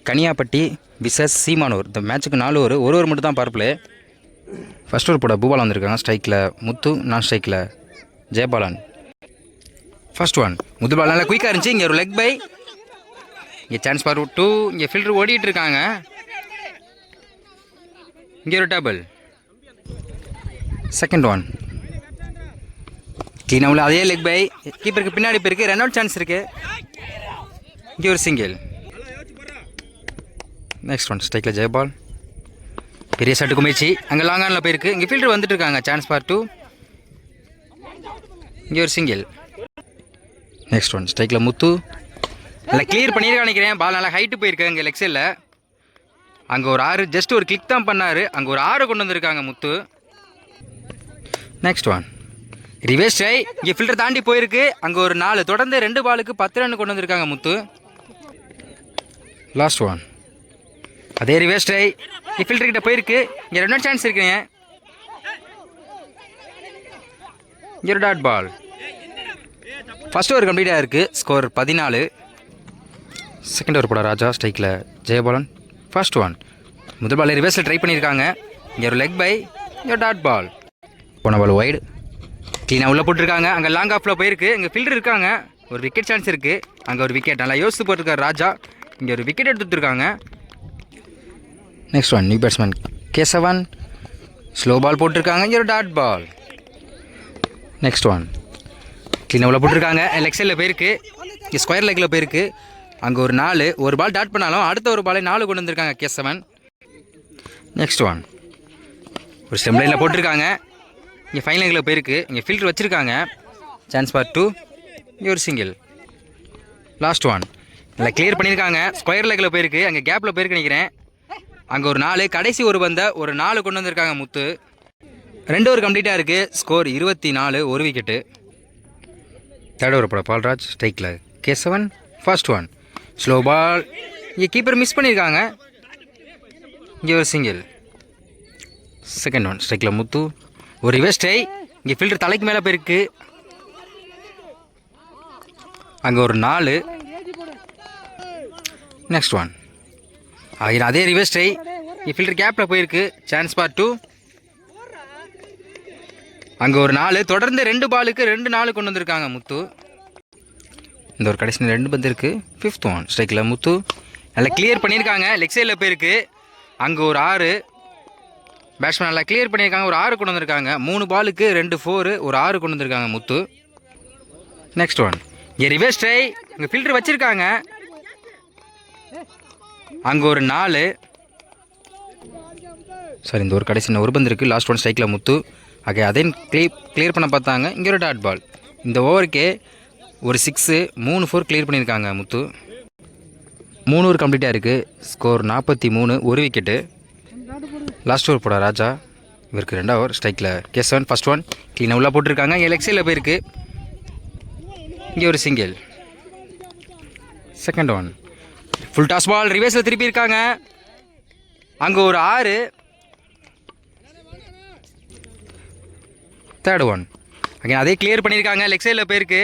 கனியாப்பட்டி versus Seemanur. இந்த மேட்ச்சுக்கு 4 ஒரு மட்டும் தான் பவர் பிளே. ஃபர்ஸ்ட் ஓவர் போட பூபாலா வந்திருக்காங்க. ஸ்ட்ரைக்கில் முத்து, நான் ஸ்ட்ரைக்கில் ஜெயபாலன். ஃபர்ஸ்ட் ஒன் முதல் பால் நல்லா குயிக்காக இருந்துச்சு. இங்கே ஒரு லெக் பை, இங்கே சான்ஸ் ஃபார் 2. இங்கே ஃபில்டர் ஓடிட்டு இருக்காங்க. இங்கே ஒரு டபுள். செகண்ட் ஒன் கிளீனாக உள்ள அதே லெக் பை, கீப்பருக்கு பின்னாடி போயிருக்கு. ரன் அவுட் சான்ஸ் இருக்குது. இங்கே ஒரு சிங்கிள். நெக்ஸ்ட் ஒன் ஸ்ட்ரைக்கில் ஜெயபால். பெரிய ஷாட்டுக்கு முயற்சி, அங்கே லாங் ஆனில் போயிருக்கு. இங்கே ஃபீல்டர் வந்துட்டு இருக்காங்க. Chance for 2. இங்கே ஒரு சிங்கிள். நெக்ஸ்ட் ஒன் ஸ்ட்ரைக்கில் முத்து. நல்லா கிளியர் பண்ணியிருக்கா நினைக்கிறேன். பால் நல்லா ஹைட்டு போயிருக்கு. இங்கே லெக் சைடில் அங்கே ஒரு 6, ஜஸ்ட் ஒரு கிளிக் தான் பண்ணார். அங்கே ஒரு 6 கொண்டு வந்திருக்காங்க முத்து. நெக்ஸ்ட் ஒன் ரிவேஸ் ட்ரை, இங்கே ஃபில்டர் தாண்டி போயிருக்கு. அங்கே ஒரு 4, தொடர்ந்து 2 பாலுக்கு 10 ரன் கொண்டு வந்திருக்காங்க முத்து. லாஸ்ட் ஒன் அதே ரிவேஸ் ட்ரை, இங்கே ஃபில்டர் கிட்ட போயிருக்கு. இங்கே 2 சான்ஸ் இருக்குங்க. இங்கே ஒரு டாட் பால். ஃபர்ஸ்ட் ஓவர் கம்ப்ளீட்டாக இருக்குது. ஸ்கோர் 14. செகண்ட் ஓவர் போட ராஜா. ஸ்ட்ரைக்கில் ஜெயபாலன். ஃபர்ஸ்ட் ஒன் முதல் பால் ரிவர்ஸில் ட்ரை பண்ணியிருக்காங்க. இங்கே ஒரு லெக் பை, இங்கே டாட் பால். போன பால் வைடு, க்ளீனாக உள்ளே போட்டிருக்காங்க. அங்கே லாங் ஆஃபில் போயிருக்கு. இங்கே ஃபீல்டர் இருக்காங்க. ஒரு விக்கெட் சான்ஸ் இருக்குது. அங்கே ஒரு விக்கெட் நல்லா யோசித்து போட்டிருக்காரு ராஜா. இங்கே ஒரு விக்கெட் எடுத்துருக்காங்க. Next one new batsman Kesavan. Slow ball போட்டிருக்காங்க. இங்கே ஒரு டாட் பால். நெக்ஸ்ட் ஒன் க்ளீனாக உள்ள போட்டிருக்காங்க. லெக் சைடில் போயிருக்கு. இங்கே ஸ்கொயர் லெக்கில் போயிருக்கு. அங்கே ஒரு 4, ஒரு பால் டாட் பண்ணாலும் அடுத்த ஒரு பாலை 4 கொண்டு வந்திருக்காங்க கேசவன். நெக்ஸ்ட் ஒன் ஒரு ஸ்டெம் லைனில் போட்டிருக்காங்க. இங்கே ஃபைன் லெக்கில் போயிருக்கு. இங்கே ஃபில்டர் வச்சுருக்காங்க. Chance for 2. இங்கே ஒரு சிங்கிள். லாஸ்ட் ஒன் நல்லா கிளியர் பண்ணியிருக்காங்க. ஸ்கொயர் லெக்கில் போயிருக்கு. அங்கே கேப்பில் போயிருக்கு நினைக்கிறேன். அங்கே ஒரு 4, கடைசி ஒரு பந்தை ஒரு 4 கொண்டு வந்திருக்காங்க முத்து. 2 ஓவர் கம்ப்ளீட்டாக இருக்குது. ஸ்கோர் 24, ஒரு விக்கெட்டு. தேர்ட் ஓவர் போட பால்ராஜ். ஸ்ட்ரைக்கில் Kesavan. First one slow ball, இங்கே கீப்பர் மிஸ் பண்ணியிருக்காங்க. இங்கே ஒரு சிங்கிள். செகண்ட் ஒன் ஸ்ட்ரைக்கில் முத்து. ஒரு ரிவர்ஸ் ட்ரை, இங்கே ஃபில்டர் தலைக்கு மேலே போயிருக்கு. அங்கே ஒரு 4. நெக்ஸ்ட் ஒன் அதே ரிவர்ஸ் ட்ரை, இங்கே ஃபில்டர் கேப்பில் போயிருக்கு. Chance for 2. அங்கே ஒரு 4, தொடர்ந்து 2 பாலுக்கு 2 4 கொண்டு வந்திருக்காங்க முத்து. இந்த ஒரு கடைசி 2 பந்து இருக்குது. ஃபிஃப்த் ஒன் ஸ்ட்ரைக்கில் முத்து. நல்லா கிளியர் பண்ணியிருக்காங்க. லெக் சைடில் போயிருக்கு. அங்கே ஒரு 6, பேட்ஸ்மேன் நல்லா கிளியர் பண்ணியிருக்காங்க. ஒரு 6 கொண்டு வந்திருக்காங்க. 3 பாலுக்கு 2 4, ஒரு 6 கொண்டு வந்திருக்காங்க முத்து. நெக்ஸ்ட் ஒன் இங்கே ரிவர்ஸ் ட்ரை, இங்கே ஃபில்டர் வச்சுருக்காங்க. அங்கே ஒரு 4. சாரி, இந்த ஒரு கடைசி ஒரு பந்து இருக்குது. லாஸ்ட் ஒன் ஸ்ட்ரைக்கில் முத்து. அதையும் கிளியர் பண்ண பார்த்தாங்க. இங்கே ஒரு டாட் பால். இந்த ஓவருக்கே ஒரு 6, 3 4 கிளியர் பண்ணியிருக்காங்க முத்து. 3 ஓவர் கம்ப்ளீட்டாக இருக்குது. ஸ்கோர் 43, ஒரு விக்கெட்டு. லாஸ்ட் ஓவர் போட ராஜா. இவருக்கு 2 ஓவர். ஸ்ட்ரைக்கில் கேசவன். ஃபர்ஸ்ட் ஒன் க்ளீனாக உள்ளே போட்டிருக்காங்க. இங்கே லெக் சைடில் போயிருக்கு. இங்கே ஒரு single. Second one full toss ball, ரிவர்ஸில் திருப்பி இருக்காங்க. அங்கே ஒரு 6. தேர்ட் ஒன் அதே கிளியர் பண்ணியிருக்காங்க. லெக் சைடில் போயிருக்கு.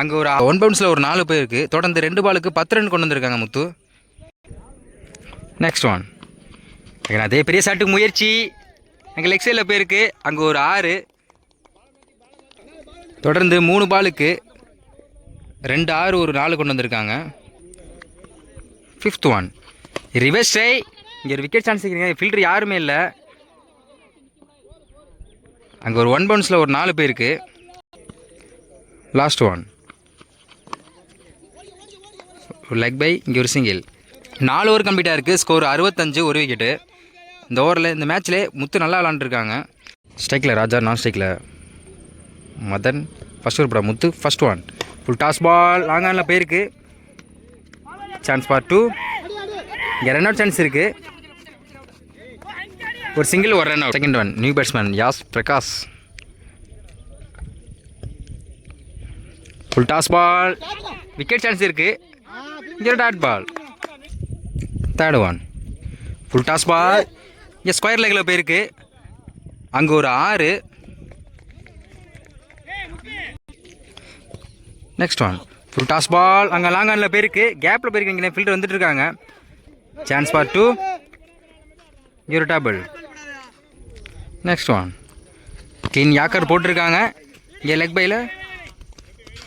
அங்கே ஒரு 1 பவுன்ஸில் ஒரு 4 போயிருக்கு. தொடர்ந்து 2 பாலுக்கு 10 ரன் கொண்டு வந்திருக்காங்க முத்து. நெக்ஸ்ட் ஒன் அதே பெரிய ஷாட்டுக்கு முயற்சி. அங்கே லெக் சைடில் போயிருக்கு. அங்கே ஒரு 6, தொடர்ந்து 3 பாலுக்கு 2 6, ஒரு 4 கொண்டு வந்திருக்காங்க. ஃபிஃப்த் ஒன் ரிவர்ஸ் ட்ரை, இங்கே ஒரு விக்கெட் சான்ஸ் இருக்கிறீங்க. ஃபீல்டர் யாருமே இல்லை. அங்கே ஒரு 1 பவுன்ஸில் ஒரு 4 போயிருக்கு. லாஸ்ட் ஒன் ஒரு லெக் பை, இங்கே ஒரு சிங்கிள். 4 ஓவர் கம்ப்ளீட்டாக இருக்குது. ஸ்கோர் 65, ஒரு விக்கெட்டு. இந்த ஓவரில் இந்த மேட்ச்சில் முத்து நல்லா விளாண்டுருக்காங்க. ஸ்ட்ரைக்கில் ராஜா, நான் ஸ்ட்ரைக்கில் மதன். ஃபர்ஸ்ட் ஓவர் போட Muthu. First one full toss ball, long ஆனில் போயிருக்கு. Chance for 2. இங்கே ரன் அவுட் சான்ஸ் இருக்குது. ஒரு சிங்கிள், ஒரு run out. Second one new batsman Yash Prakash. Full toss ball, wicket chance இருக்குது. இங்கே dot ball. Third one full toss ball, இங்கே ஸ்கொயர் லெக்கில் போயிருக்கு. அங்கே ஒரு 6. Next one full toss ball, அங்கே லாங் ஆனில் போயிருக்கு. கேப்பில் போயிருக்கு. இங்கே ஃபீல்டர் வந்துட்டு இருக்காங்க. Chance for 2. இங்கே ஒரு double. Next one clean yorker போட்டிருக்காங்க. இங்கே லெக் பையில்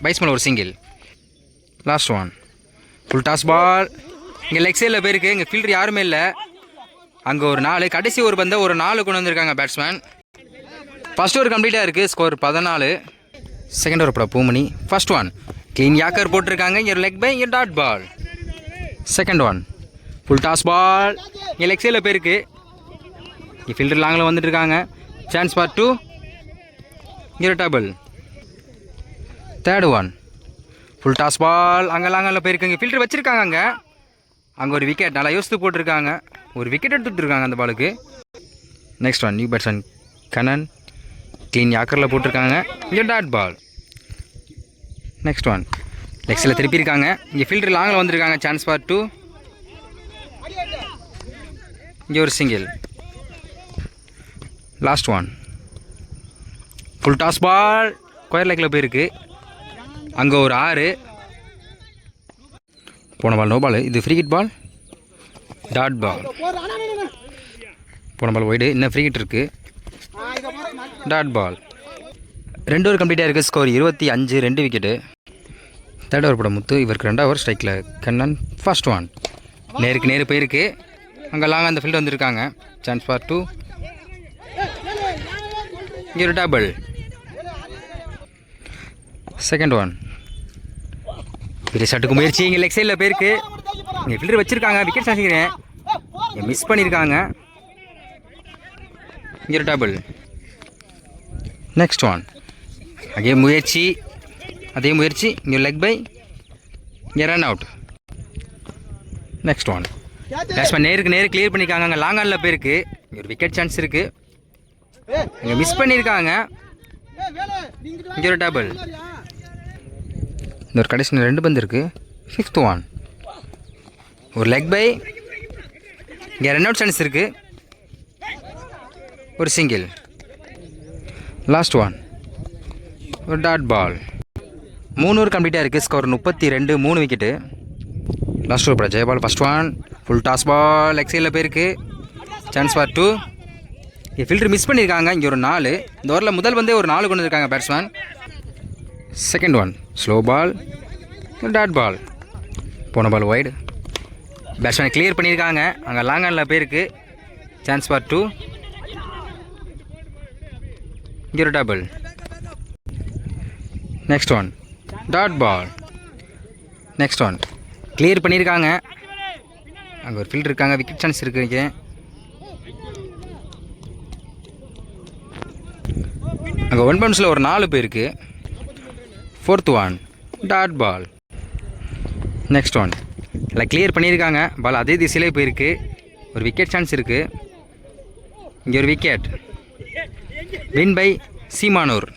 பைஸ் மேலே ஒரு single. Last one full toss ball. இங்கே லெக் சைடில் போயிருக்கு. இங்கே ஃபீல்டர் யாருமே இல்லை. அங்கே ஒரு 4, கடைசி ஒரு பந்தை ஒரு 4 கொண்டு வந்திருக்காங்க பேட்ஸ்மேன். ஃபஸ்ட் ஓவர் கம்ப்ளீட்டாக இருக்குது. ஸ்கோர் 14. செகண்ட் ஓவர் போட Poomani. First one clean yorker போட்டிருக்காங்க. இங்கே லெக் பை, இங்கே dot ball. Second one full toss ball. இங்கே லெக் சைடில் போயிருக்கு. இங்கே ஃபீல்டர் லாங்கில் வந்துட்டு இருக்காங்க. Chance for 2. இங்கே ஒரு double. Third one full toss ball. அங்கே லாங்கில் போயிருக்கு. இங்கே ஃபீல்டர் வச்சுருக்காங்க. அங்கே ஒரு விக்கெட் நல்லா யோசித்து போட்டிருக்காங்க. ஒரு விக்கெட் எடுத்துகிட்டு இருக்காங்க அந்த பாலுக்கு. Next one new batsman Kannan clean யாக்கரில் போட்டிருக்காங்க. இங்கே டாட் பால். நெக்ஸ்ட் ஒன் லெக்ஸில் திருப்பியிருக்காங்க. இங்கே ஃபீல்டர் லாங்கில் வந்திருக்காங்க. Chance for 2. இங்கே ஒரு single. Last one full toss ball. Square லெக்கில் போயிருக்கு. அங்கே ஒரு 6. போன பால் நோ பால். இது free hit ball. Dot ball. போன பால் ஒய்டு. இன்னும் ஃப்ரீ ஹிட் இருக்குது. Dot ball. 2 ஓவர் கம்ப்ளீட்டாக இருக்குது. ஸ்கோர் 25. 2 விக்கெட்டு. தேர்ட் ஓவர் போட முத்து. இவருக்கு 2வது ஓவர் ஸ்ட்ரைக்கில் கண்ணன். ஃபர்ஸ்ட் ஒன் நேருக்கு நேரு போயிருக்கு. அங்கே லாங் அந்த ஃபீல்டு வந்திருக்காங்க. Chance for 2. இங்கே ஒரு டபுள். செகண்ட் ஒன் பெரிய ஷாட்டுக்கு முயற்சி. இங்கே லெக் சைடில் போயிருக்கு. இங்கே ஃபீல்டர் வச்சுருக்காங்க. விக்கெட் சாதிக்கிறேன். இங்கே மிஸ் பண்ணியிருக்காங்க. இங்கே ஒரு டபுள். நெக்ஸ்ட் ஒன் அதே முயற்சி. இங்கே லெக் பை, இங்கே run out. Next one batsman நேருக்கு நேரு கிளியர் பண்ணியிருக்காங்க. அங்கே லாங் ஆனில் போயிருக்கு. இங்கே ஒரு விக்கெட் சான்ஸ் இருக்குது. இங்கே மிஸ் பண்ணியிருக்காங்க. இங்கே ஒரு டபுள். இந்த ஒரு கடைசி 2 பந்து இருக்குது. 6th ஒன் ஒரு லெக் பை. இங்கே ரன் அவுட் சான்ஸ் இருக்குது. ஒரு சிங்கிள். லாஸ்ட் ஒன் ஒரு டாட் பால். 3 ஓவர் கம்ப்ளீட்டாக இருக்குது. ஸ்கோர் 32. 3 விக்கெட்டு. லாஸ்ட் ஓவர் போட Jayapal. First one full toss ball. Leg சைடில் போயிருக்கு. Chance for 2. இங்கே ஃபீல்டர் மிஸ் பண்ணியிருக்காங்க. இங்கே ஒரு 4. இந்த ஓவரில் முதல் பந்தே ஒரு 4 கொண்டு வந்திருக்காங்க batsman. Second one slow ball. Dot ball. போன பால் ஒய்டு. பேட்ஸ்மேன் கிளியர் பண்ணியிருக்காங்க. அங்கே லாங் ஆனில் போயிருக்கு. Chance for 2. இங்கே ஒரு double. Next one dot ball. Next one clear பண்ணியிருக்காங்க. அங்கே ஒரு ஃபீல்டர் இருக்காங்க. விக்கெட் சான்ஸ் இருக்குங்க. அங்கே 1 பவுன்ஸில் ஒரு 4 போயிருக்கு. 4th one dot ball. Next one இல்லை கிளியர் பண்ணியிருக்காங்க. பால் அதே திசையிலே போயிருக்கு. ஒரு விக்கெட் சான்ஸ் இருக்குது. இங்கே ஒரு விக்கெட். Win by Seemanur.